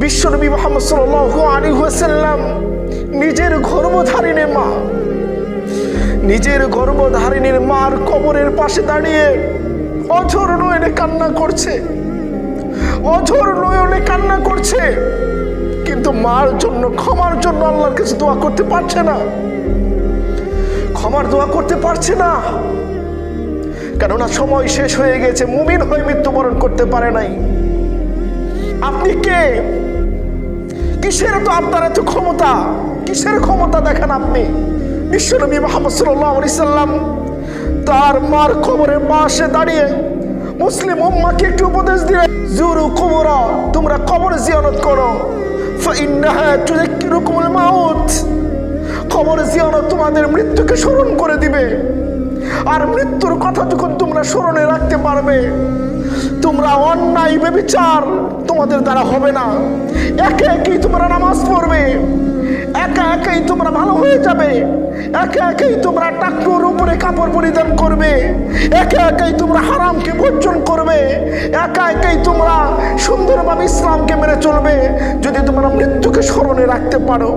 বিশ্বনবী মুহাম্মদ সাল্লাল্লাহু আলাইহি ওয়াসাল্লাম নিজের গর্ভধারিণীর মার কবরের পাশে দাঁড়িয়ে অঝোর নয়নে কান্না করছে, কিন্তু মার জন্য, ক্ষমার জন্য আল্লাহর কাছে দোয়া করতে পারছে না, ক্ষমার দোয়া করতে পারছে না। কেননা সময় শেষ হয়ে গেছে, মুমিন হয়ে মৃত্যুবরণ করতে পারে নাই। আপনি কে? কিসের তো আপনার এত ক্ষমতা? কিসের ক্ষমতা দেখেন আপনি? বিশ্বনবী মুহাম্মদ সাল্লাল্লাহু আলাইহি সাল্লাম তার মার কবরের পাশে দাঁড়িয়ে মুসলিম উম্মাহকে একটু উপদেশ দিলেন, জুরু কুবরা, তোমরা কবর জিয়ারত করো, ফাইন্নাহা তুযাক্কিরুকুমুল মাউত, কবর জিয়ারত তোমাদের মৃত্যুকে স্মরণ করে দিবে। আর মৃত্যুর কথা যখন তোমরা স্মরণে রাখতে পারবে, তোমরা অন্যায় ব্যভিচার তোমাদের দ্বারা হবে না। একে একেই তোমরা নামাজ পড়বে, একা একাই তোমরা ভালো হয়ে যাবে, একা একাই তোমরা টাকনুর উপরে কাপড় পরিধান করবে, একা একাই তোমরা হারামকে বর্জন করবে, একা একাই তোমরা সুন্দরভাবে ইসলামকে মেনে চলবে, যদি তোমরা মৃত্যুকে স্মরণে রাখতে পারো।